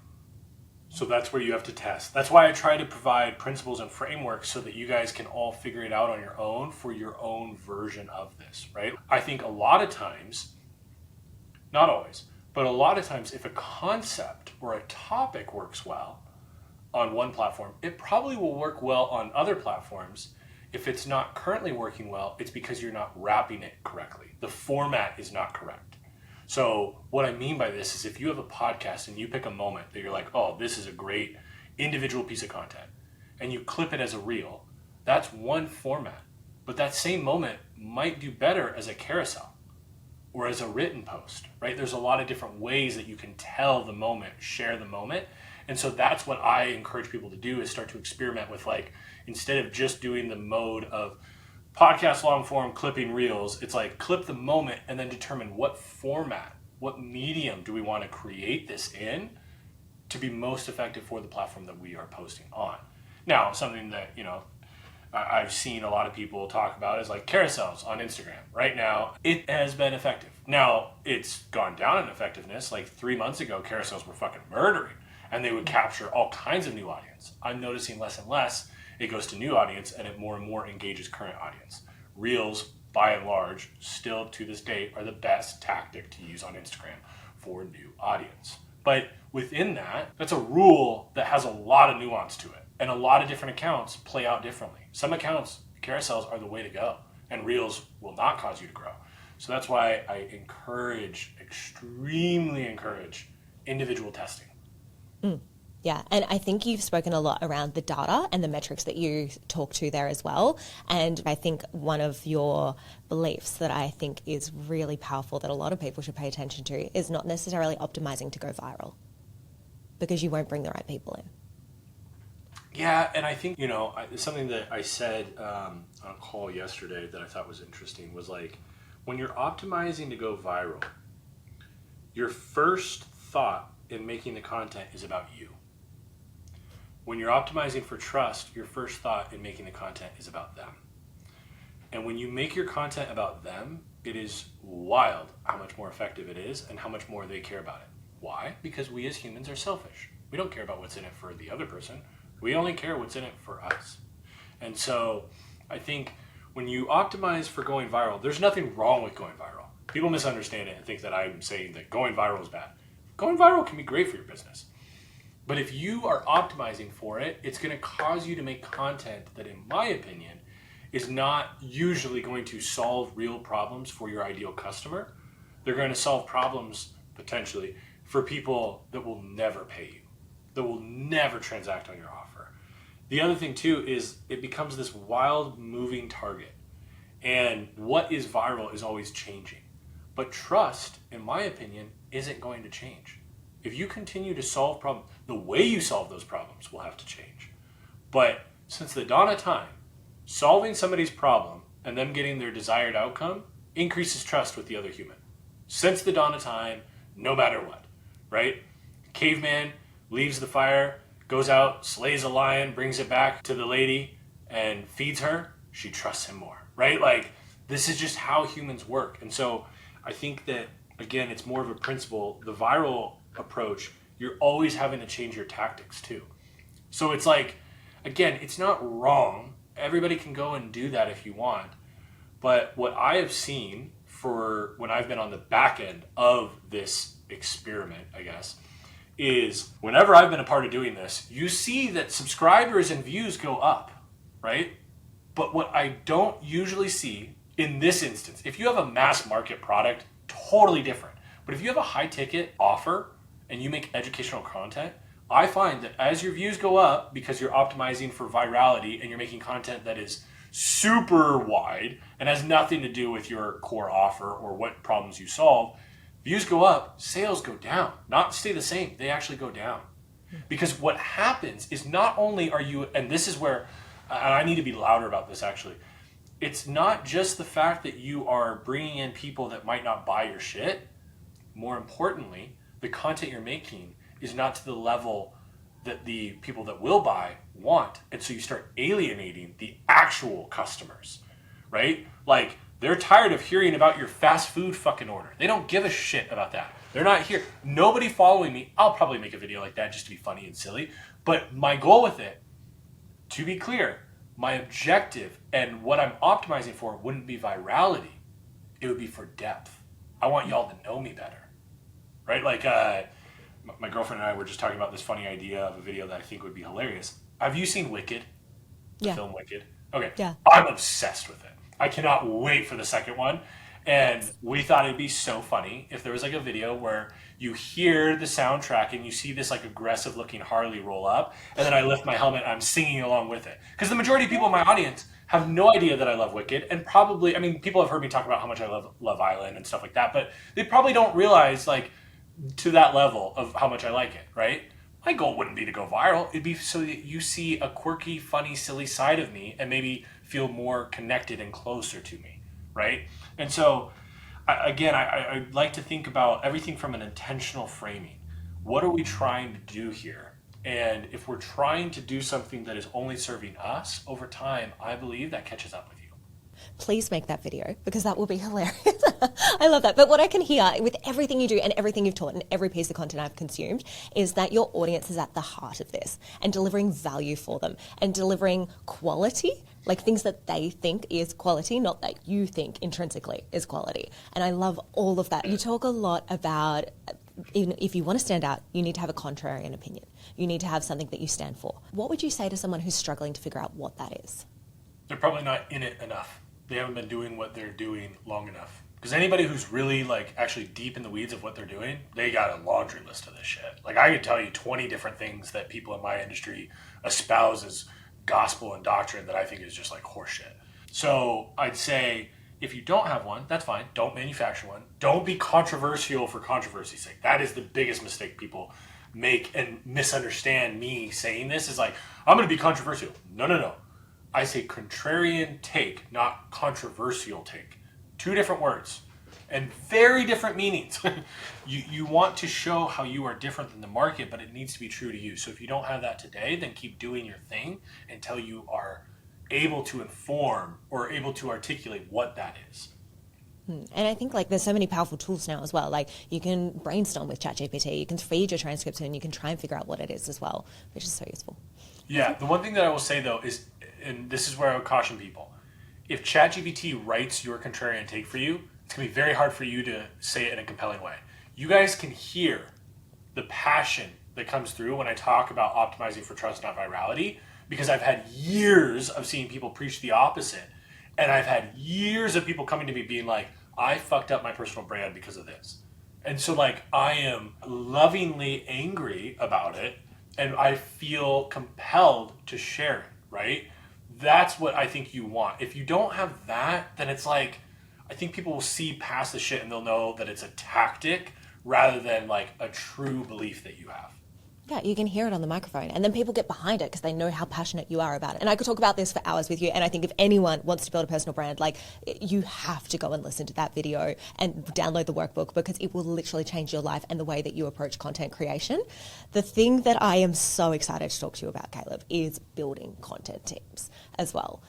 So that's where you have to test. That's why I try to provide principles and frameworks so that you guys can all figure it out on your own for your own version of this, right? I think a lot of times, not always, but a lot of times if a concept or a topic works well on one platform, it probably will work well on other platforms. If it's not currently working well, it's because you're not wrapping it correctly. The format is not correct. So what I mean by this is if you have a podcast and you pick a moment that you're like, oh, this is a great individual piece of content, and you clip it as a reel, that's one format. But that same moment might do better as a carousel or as a written post, right? There's a lot of different ways that you can tell the moment, share the moment. And so that's what I encourage people to do is start to experiment with, like, instead of just doing the mode of podcast long form clipping reels, it's like clip the moment and then determine what format, what medium do we want to create this in to be most effective for the platform that we are posting on. Now, something that, you know, I've seen a lot of people talk about is like carousels on Instagram. Right now, it has been effective. Now, it's gone down in effectiveness. Like 3 months ago, carousels were fucking murdering. And they would capture all kinds of new audience. I'm noticing less and less it goes to new audience and it more and more engages current audience. Reels, by and large, still to this day, are the best tactic to use on Instagram for new audience. But within that, that's a rule that has a lot of nuance to it. And a lot of different accounts play out differently. Some accounts, carousels are the way to go. And reels will not cause you to grow. So that's why I extremely encourage individual testing. Yeah, and I think you've spoken a lot around the data and the metrics that you talk to there as well. And I think one of your beliefs that I think is really powerful that a lot of people should pay attention to is not necessarily optimizing to go viral, because you won't bring the right people in. Yeah, and I think, something that I said on a call yesterday that I thought was interesting was like, when you're optimizing to go viral, your first thought in making the content is about you. When you're optimizing for trust, your first thought in making the content is about them. And when you make your content about them, it is wild how much more effective it is and how much more they care about it. Why? Because we as humans are selfish. We don't care about what's in it for the other person. We only care what's in it for us. And so I think when you optimize for going viral, there's nothing wrong with going viral. People misunderstand it and think that I'm saying that going viral is bad. Going viral can be great for your business. But if you are optimizing for it, it's going to cause you to make content that, in my opinion, is not usually going to solve real problems for your ideal customer. They're going to solve problems, potentially, for people that will never pay you, that will never transact on your offer. The other thing, too, is it becomes this wild moving target. And what is viral is always changing. But trust, in my opinion, isn't going to change. If you continue to solve problems, the way you solve those problems will have to change. But since the dawn of time, solving somebody's problem and them getting their desired outcome increases trust with the other human. Since the dawn of time, no matter what, right? Caveman leaves the fire, goes out, slays a lion, brings it back to the lady and feeds her. She trusts him more, right? Like, this is just how humans work. And so I think that, again, it's more of a principle. The viral approach, you're always having to change your tactics too. So it's like, again, it's not wrong. Everybody can go and do that if you want. But what I have seen for when I've been on the back end of this experiment, I guess, is whenever I've been a part of doing this, you see that subscribers and views go up, right? But what I don't usually see in this instance, if you have a mass market product, totally different. But if you have a high ticket offer and you make educational content, I find that as your views go up, because you're optimizing for virality and you're making content that is super wide and has nothing to do with your core offer or what problems you solve, views go up, sales go down. Not stay the same, they actually go down. Because what happens is not only are you, and this is where, and I need to be louder about this actually, it's not just the fact that you are bringing in people that might not buy your shit. More importantly, the content you're making is not to the level that the people that will buy want. And so you start alienating the actual customers, right? Like, they're tired of hearing about your fast food fucking order. They don't give a shit about that. They're not here. Nobody following me. I'll probably make a video like that just to be funny and silly. But my goal with it, to be clear, my objective and what I'm optimizing for wouldn't be virality. It would be for depth. I want y'all to know me better. Right? Like, my girlfriend and I were just talking about this funny idea of a video that I think would be hilarious. Have you seen Wicked? The film Wicked? Okay. Yeah. I'm obsessed with it. I cannot wait for the second one. And we thought it'd be so funny if there was like a video where you hear the soundtrack and you see this like aggressive looking Harley roll up, and then I lift my helmet and I'm singing along with it. Because the majority of people in my audience have no idea that I love Wicked, and probably, I mean, people have heard me talk about how much I love Love Island and stuff like that, but they probably don't realize like to that level of how much I like it, right? My goal wouldn't be to go viral. It'd be so that you see a quirky, funny, silly side of me and maybe feel more connected and closer to me, right? And so, I like to think about everything from an intentional framing. What are we trying to do here? And if we're trying to do something that is only serving us, over time, I believe that catches up with you. Please make that video, because that will be hilarious. I love that. But what I can hear with everything you do and everything you've taught and every piece of content I've consumed is that your audience is at the heart of this and delivering value for them and delivering quality, like things that they think is quality, not that you think intrinsically is quality. And I love all of that. You talk a lot about, if you want to stand out, you need to have a contrarian opinion. You need to have something that you stand for. What would you say to someone who's struggling to figure out what that is? They're probably not in it enough. They haven't been doing what they're doing long enough. Because anybody who's really like actually deep in the weeds of what they're doing, they got a laundry list of this shit. Like I could tell you 20 different things that people in my industry espouse as gospel and doctrine that I think is just like horseshit. So I'd say if you don't have one, that's fine. Don't manufacture one. Don't be controversial for controversy's sake. That is the biggest mistake people make and misunderstand me saying this is like, I'm going to be controversial. No. I say contrarian take, not controversial take. Two different words and very different meanings. You want to show how you are different than the market, but it needs to be true to you. So if you don't have that today, then keep doing your thing until you are able to inform or able to articulate what that is. And I think like there's so many powerful tools now as well. Like you can brainstorm with ChatGPT, you can feed your transcripts and you can try and figure out what it is as well, which is so useful. Yeah, the one thing that I will say though is, and this is where I would caution people, if ChatGPT writes your contrarian take for you, it's going to be very hard for you to say it in a compelling way. You guys can hear the passion that comes through when I talk about optimizing for trust, not virality, because I've had years of seeing people preach the opposite. And I've had years of people coming to me being like, I fucked up my personal brand because of this. And so like, I am lovingly angry about it and I feel compelled to share it, right? That's what I think you want. If you don't have that, then it's like, I think people will see past the shit and they'll know that it's a tactic rather than like a true belief that you have. Yeah, you can hear it on the microphone and then people get behind it because they know how passionate you are about it. And I could talk about this for hours with you. And I think if anyone wants to build a personal brand, like you have to go and listen to that video and download the workbook because it will literally change your life and the way that you approach content creation. The thing that I am so excited to talk to you about, Caleb, is building content teams as well.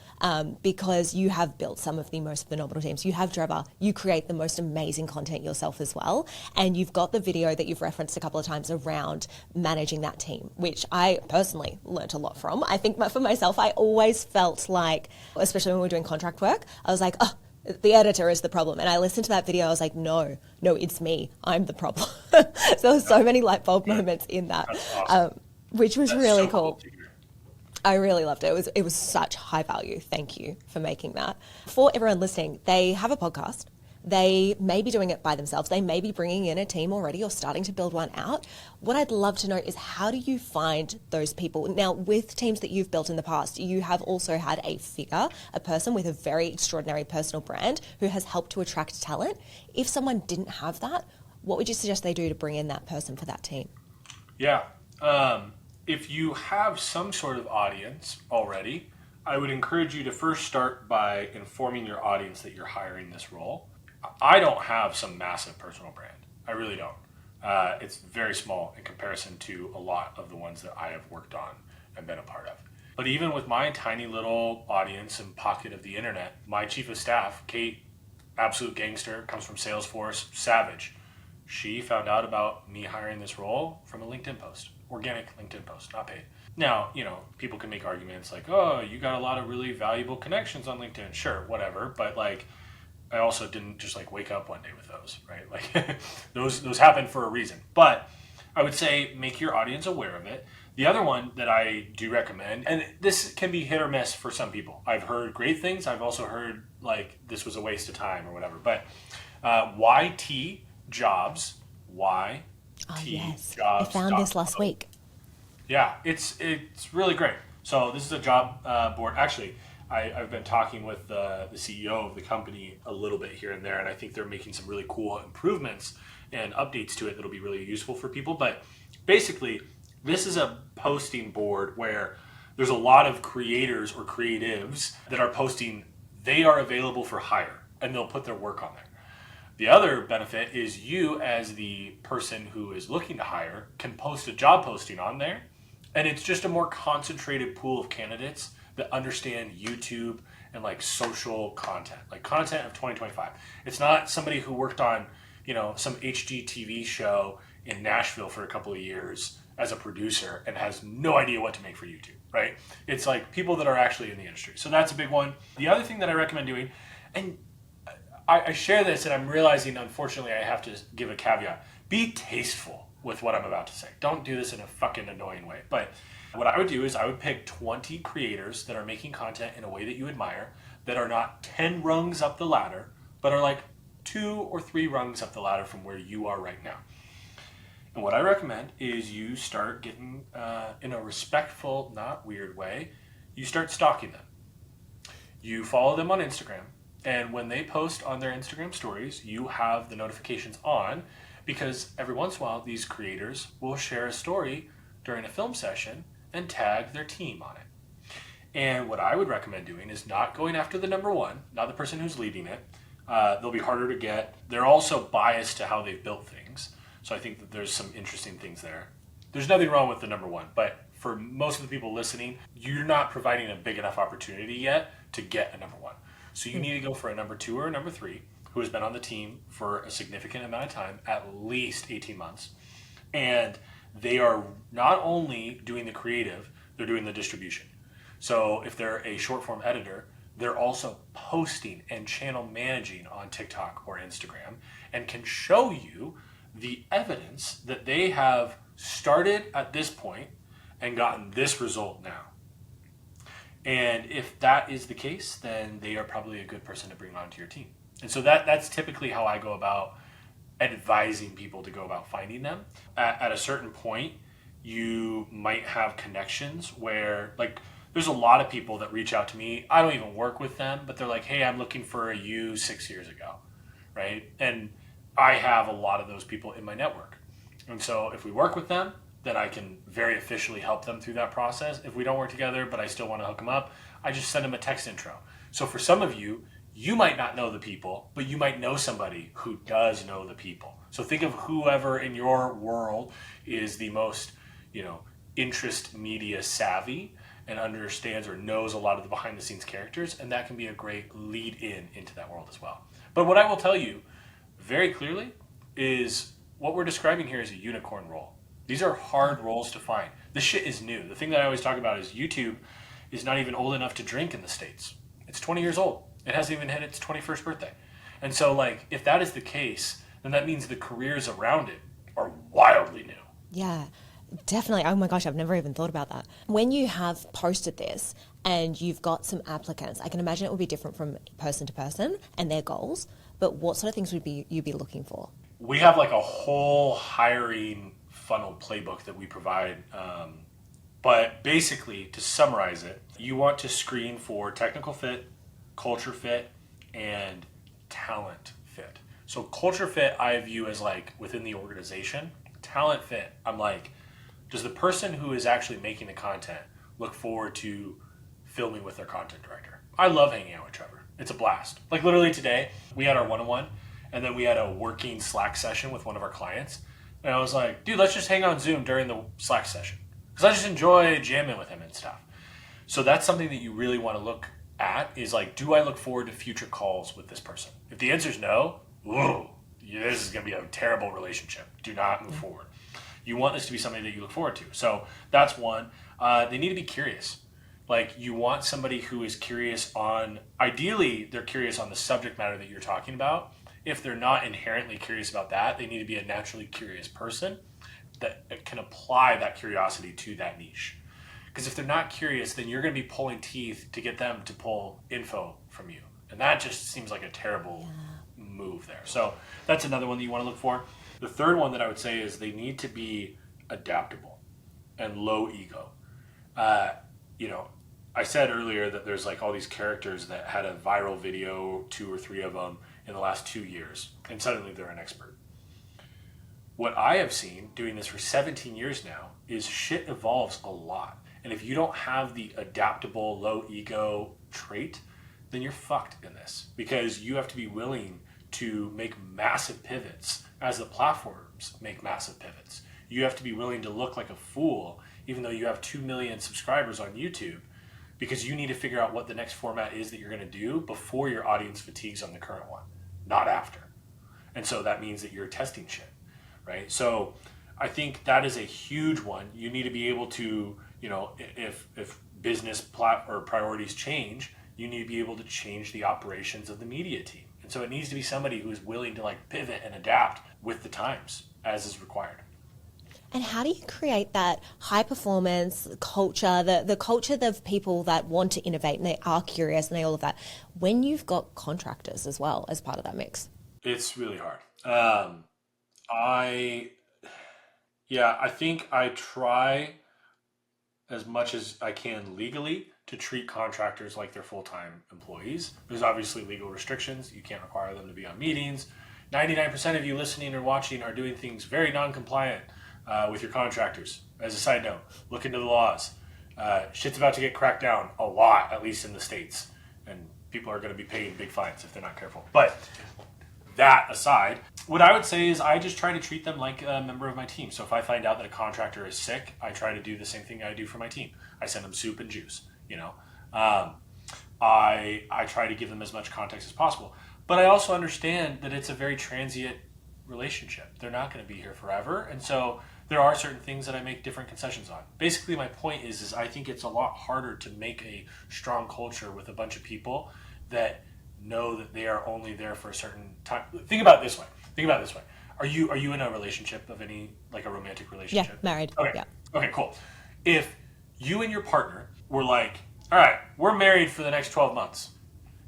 Because you have built some of the most phenomenal teams. You have Trevor, you create the most amazing content yourself as well. And you've got the video that you've referenced a couple of times around managing that team, which I personally learnt a lot from. I think for myself, I always felt like, especially when we were doing contract work, I was like, oh, the editor is the problem. And I listened to that video, I was like, no, it's me. I'm the problem. So there was so many light bulb moments in that, Awesome. which was That's really so cool. to hear. I really loved it. It was such high value. Thank you for making that. For everyone listening, they have a podcast. They may be doing it by themselves. They may be bringing in a team already or starting to build one out. What I'd love to know is how do you find those people? Now, with teams that you've built in the past, you have also had a figure, a person with a very extraordinary personal brand who has helped to attract talent. If someone didn't have that, what would you suggest they do to bring in that person for that team? Yeah. If you have some sort of audience already, I would encourage you to first start by informing your audience that you're hiring this role. I don't have some massive personal brand. I really don't. It's very small in comparison to a lot of the ones that I have worked on and been a part of. But even with my tiny little audience and pocket of the internet, my chief of staff, Kate, absolute gangster, comes from Salesforce, savage. She found out about me hiring this role from a LinkedIn post, organic LinkedIn post, not paid. Now, people can make arguments like, oh, you got a lot of really valuable connections on LinkedIn. Sure, whatever. But like, I also didn't just like wake up one day with those, right? Like those happen for a reason. But I would say make your audience aware of it. The other one that I do recommend, and this can be hit or miss for some people. I've heard great things. I've also heard like this was a waste of time or whatever. But YT Jobs, YT Yes, Jobs. I found this last week. Yeah, it's really great. So this is a job board. Actually, I've been talking with the CEO of the company a little bit here and there, and I think they're making some really cool improvements and updates to it that'll be really useful for people. But basically, this is a posting board where there's a lot of creators or creatives that are posting they are available for hire, and they'll put their work on there. The other benefit is you as the person who is looking to hire can post a job posting on there, and it's just a more concentrated pool of candidates that understand YouTube and like social content, like content of 2025. It's not somebody who worked on, some HGTV show in Nashville for a couple of years as a producer and has no idea what to make for YouTube, right? It's like people that are actually in the industry. So that's a big one. The other thing that I recommend doing, and I share this and I'm realizing, unfortunately, I have to give a caveat. Be tasteful with what I'm about to say. Don't do this in a fucking annoying way. But what I would do is I would pick 20 creators that are making content in a way that you admire, that are not 10 rungs up the ladder, but are like 2 or 3 rungs up the ladder from where you are right now. And what I recommend is you start getting, in a respectful, not weird way, you start stalking them. You follow them on Instagram, and when they post on their Instagram stories, you have the notifications on, because every once in a while, these creators will share a story during a film session and tag their team on it. And what I would recommend doing is not going after the number one, not the person who's leading it. They'll be harder to get. They're also biased to how they've built things. So I think that there's some interesting things there. There's nothing wrong with the number one, but for most of the people listening, you're not providing a big enough opportunity yet to get a number one. So you need to go for a number 2 or a number 3 who has been on the team for a significant amount of time, at least 18 months. And they are not only doing the creative, they're doing the distribution. So if they're a short form editor, they're also posting and channel managing on TikTok or Instagram, and can show you the evidence that they have started at this point and gotten this result now. And if that is the case, then they are probably a good person to bring onto your team. And so that's typically how I go about advising people to go about finding them. At a certain point, you might have connections where, like, there's a lot of people that reach out to me. I don't even work with them, but they're like, hey, I'm looking for a you 6 years ago, right? And I have a lot of those people in my network. And so if we work with them, then I can very officially help them through that process. If we don't work together, but I still want to hook them up, I just send them a text intro. So for some of you, you might not know the people, but you might know somebody who does know the people. So think of whoever in your world is the most, interest media savvy and understands or knows a lot of the behind the scenes characters, and that can be a great lead in into that world as well. But what I will tell you very clearly is what we're describing here is a unicorn role. These are hard roles to find. This shit is new. The thing that I always talk about is YouTube is not even old enough to drink in the States. It's 20 years old. It hasn't even hit its 21st birthday. And so, if that is the case, then that means the careers around it are wildly new. Yeah, definitely. Oh my gosh, I've never even thought about that. When you have posted this and you've got some applicants, I can imagine it will be different from person to person and their goals, but what sort of things would you be looking for? We have a whole hiring funnel playbook that we provide. But basically, to summarize it, you want to screen for technical fit, culture fit, and talent fit. So culture fit I view as within the organization. Talent fit, I'm does the person who is actually making the content look forward to filming with their content director? I love hanging out with Trevor. It's a blast. Literally today, we had our one-on-one, and then we had a working Slack session with one of our clients. And I was like, dude, let's just hang on Zoom during the Slack session, because I just enjoy jamming with him and stuff. So that's something that you really want to look at is do I look forward to future calls with this person? If the answer is no, whoa, this is going to be a terrible relationship. Do not move forward. You want this to be something that you look forward to. So that's one. They need to be curious. You want somebody who is curious on, ideally, they're curious on the subject matter that you're talking about. If they're not inherently curious about that, they need to be a naturally curious person that can apply that curiosity to that niche. Because if they're not curious, then you're going to be pulling teeth to get them to pull info from you. And that just seems like a terrible move there. So that's another one that you want to look for. The third one that I would say is they need to be adaptable and low ego. I said earlier that there's all these characters that had a viral video, 2 or 3 of them in the last 2 years, and suddenly they're an expert. What I have seen doing this for 17 years now is shit evolves a lot. And if you don't have the adaptable, low ego trait, then you're fucked in this, because you have to be willing to make massive pivots as the platforms make massive pivots. You have to be willing to look like a fool, even though you have 2 million subscribers on YouTube, because you need to figure out what the next format is that you're going to do before your audience fatigues on the current one, not after. And so that means that you're testing shit, right? So I think that is a huge one. You need to be able to, if business or priorities change, you need to be able to change the operations of the media team. And so it needs to be somebody who is willing to pivot and adapt with the times as is required. And how do you create that high performance culture, the culture of people that want to innovate and they are curious and all of that, when you've got contractors as well as part of that mix? It's really hard. I I think I try as much as I can legally to treat contractors like they're full-time employees. There's obviously legal restrictions. You can't require them to be on meetings. 99% of you listening or watching are doing things very non-compliant with your contractors. As a side note, look into the laws. Shit's about to get cracked down a lot, at least in the States. And people are going to be paying big fines if they're not careful. But that aside, what I would say is I just try to treat them like a member of my team. So if I find out that a contractor is sick, I try to do the same thing I do for my team. I send them soup and juice, you know. I try to give them as much context as possible. But I also understand that it's a very transient relationship. They're not going to be here forever. And so there are certain things that I make different concessions on. Basically, my point is I think it's a lot harder to make a strong culture with a bunch of people that know that they are only there for a certain time. Think about it this way. Are you in a relationship of any, like a romantic relationship? Yeah, married. Okay. Yeah. Okay, cool. If you and your partner were like, all right, we're married for the next 12 months.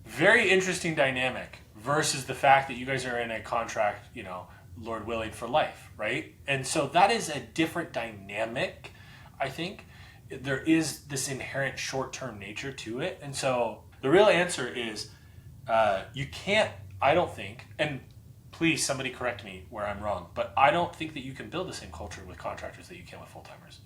Very interesting dynamic versus the fact that you guys are in a contract, you know, Lord willing, for life, right? And so that is a different dynamic, I think. There is this inherent short-term nature to it. And so the real answer is you can't, I don't think, and please somebody correct me where I'm wrong, but I don't think that you can build the same culture with contractors that you can with full-timers.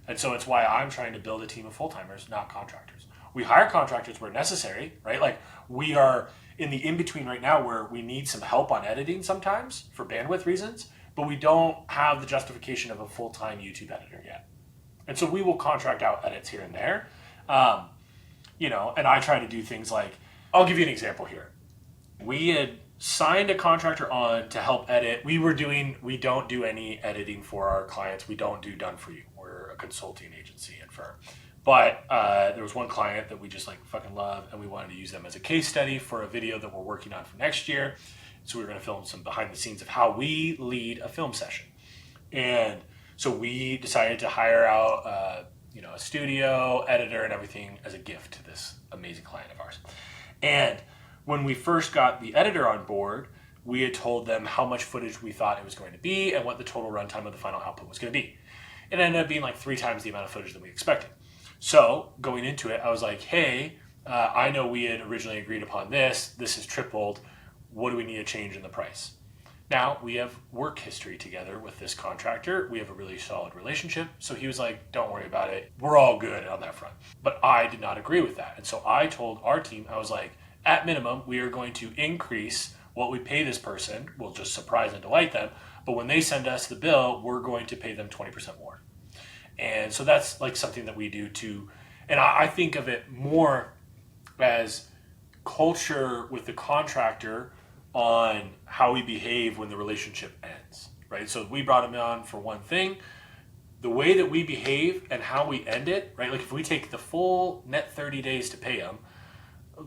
And so it's why I'm trying to build a team of full-timers, not contractors. We hire contractors where necessary, right? Like we are in the in-between right now where we need some help on editing sometimes for bandwidth reasons, but we don't have the justification of a full-time YouTube editor yet. And so we will contract out edits here and there. You know, and I try to do things like, I'll give you an example here. We had signed a contractor on to help edit. We don't do any editing for our clients. We don't do done for you. We're a consulting agency and firm. But there was one client that we just like fucking love, and we wanted to use them as a case study for a video that we're working on for next year. So we were going to film some behind the scenes of how we lead a film session. And so we decided to hire out a studio, editor, and everything as a gift to this amazing client of ours. And when we first got the editor on board, we had told them how much footage we thought it was going to be and what the total runtime of the final output was going to be. It ended up being like 3 times the amount of footage that we expected. So going into it, I was like, hey, I know we had originally agreed upon this. This has tripled. What do we need to change in the price? Now, we have work history together with this contractor. We have a really solid relationship. So he was like, don't worry about it. We're all good on that front. But I did not agree with that. And so I told our team, I was like, at minimum, we are going to increase what we pay this person. We'll just surprise and delight them. But when they send us the bill, we're going to pay them 20% more. And so that's like something that we do too. And I think of it more as culture with the contractor on how we behave when the relationship ends, right? So we brought him on for one thing. The way that we behave and how we end it, right? Like if we take the full net 30 days to pay them,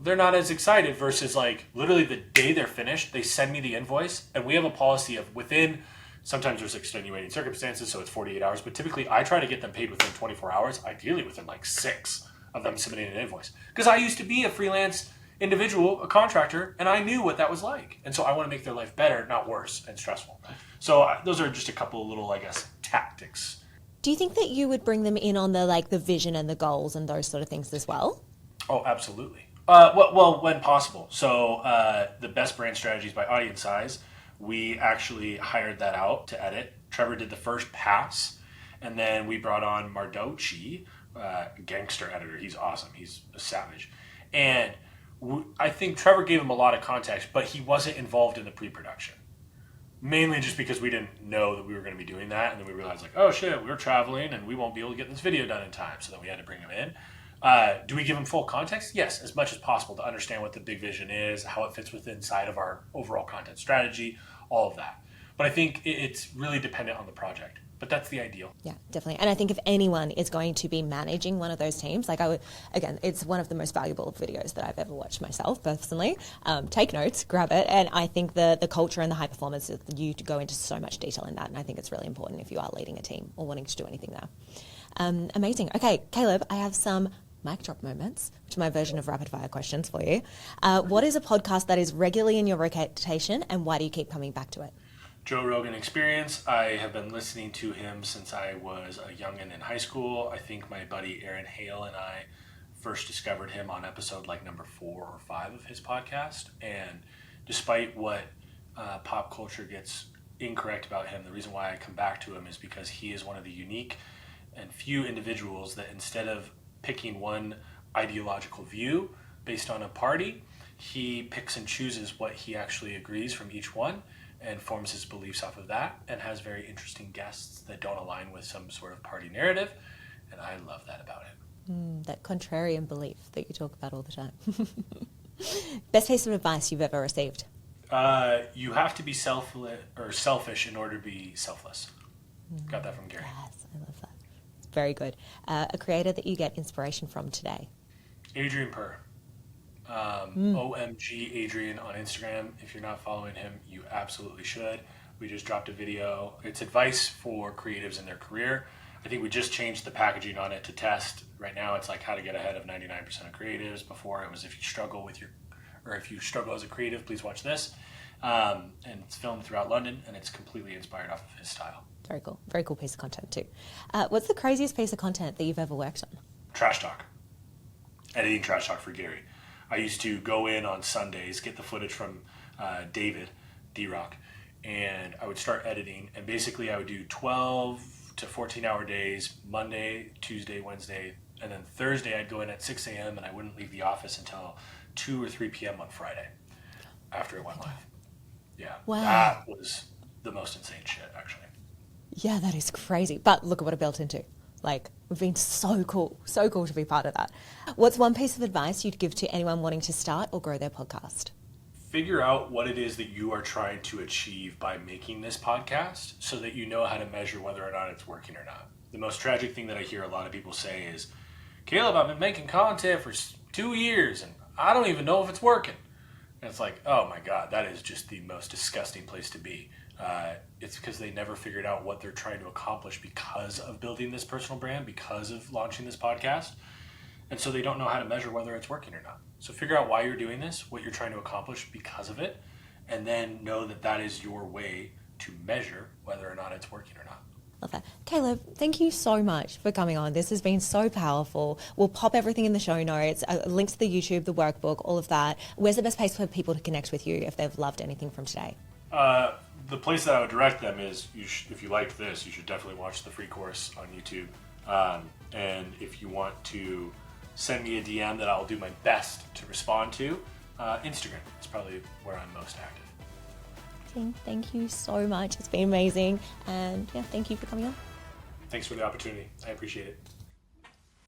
they're not as excited versus like literally the day they're finished, they send me the invoice, and we have a policy of within, sometimes there's extenuating circumstances, so it's 48 hours, but typically I try to get them paid within 24 hours, ideally within like 6 of them submitting an invoice. Because I used to be a freelance individual, a contractor, and I knew what that was like. And so I want to make their life better, not worse and stressful. So those are just a couple of little, I guess, tactics. Do you think that you would bring them in on the vision and the goals and those sort of things as well? Oh, absolutely. Well, when possible. So the best brand strategies by audience size, we actually hired that out to edit. Trevor did the first pass, and then we brought on Mardochi, gangster editor. He's awesome. He's a savage. And I think Trevor gave him a lot of context, but he wasn't involved in the pre-production. Mainly just because we didn't know that we were going to be doing that, and then we realized like, oh shit, we're traveling and we won't be able to get this video done in time, so then we had to bring him in. Do we give him full context? Yes, as much as possible to understand what the big vision is, how it fits within inside of our overall content strategy, all of that. But I think it's really dependent on the project. But that's the ideal. Yeah, definitely. And I think if anyone is going to be managing one of those teams, like it's one of the most valuable videos that I've ever watched myself personally. Take notes, grab it. And I think the culture and the high performance, you go into so much detail in that. And I think it's really important if you are leading a team or wanting to do anything there. Amazing. Okay, Caleb, I have some mic drop moments, which are my version of rapid fire questions for you. What is a podcast that is regularly in your rotation, and why do you keep coming back to it? Joe Rogan Experience. I have been listening to him since I was a youngin' in high school. I think my buddy Aaron Hale and I first discovered him on episode like number 4 or 5 of his podcast. And despite what pop culture gets incorrect about him, the reason why I come back to him is because he is one of the unique and few individuals that instead of picking one ideological view based on a party, he picks and chooses what he actually agrees from each one and forms his beliefs off of that, and has very interesting guests that don't align with some sort of party narrative, and I love that about him. That contrarian belief that you talk about all the time. Best piece of advice you've ever received? You have to be selfish in order to be selfless. Got that from Gary. Yes, I love that. It's very good. A creator that you get inspiration from today? Adrian Purr. OMG Adrian on Instagram. If you're not following him, you absolutely should. We just dropped a video. It's advice for creatives in their career. I think we just changed the packaging on it to test. Right now it's like how to get ahead of 99% of creatives. Before it was if you struggle as a creative, please watch this. And it's filmed throughout London, and it's completely inspired off of his style. Very cool. Very cool piece of content too. What's the craziest piece of content that you've ever worked on? Trash talk. Editing trash talk for Gary. I used to go in on Sundays, get the footage from David, D-Rock, and I would start editing. And basically I would do 12 to 14-hour days, Monday, Tuesday, Wednesday, and then Thursday I'd go in at 6 a.m. and I wouldn't leave the office until 2 or 3 p.m. on Friday after it went live. Yeah, wow. That was the most insane shit, actually. Yeah, that is crazy. But look at what it built into. Like, we've been so cool to be part of that. What's one piece of advice you'd give to anyone wanting to start or grow their podcast? Figure out what it is that you are trying to achieve by making this podcast so that you know how to measure whether or not it's working or not. The most tragic thing that I hear a lot of people say is, Caleb, I've been making content for 2 years and I don't even know if it's working. And it's like, oh my God, that is just the most disgusting place to be. It's because they never figured out what they're trying to accomplish because of building this personal brand, because of launching this podcast. And so they don't know how to measure whether it's working or not. So figure out why you're doing this, what you're trying to accomplish because of it, and then know that that is your way to measure whether or not it's working or not. Love that. Caleb, thank you so much for coming on. This has been so powerful. We'll pop everything in the show notes, links to the YouTube, the workbook, all of that. Where's the best place for people to connect with you if they've loved anything from today? The place that I would direct them is, if you liked this, you should definitely watch the free course on YouTube. And if you want to send me a DM that I'll do my best to respond to, Instagram is probably where I'm most active. Thank you so much. It's been amazing. And yeah, thank you for coming on. Thanks for the opportunity. I appreciate it.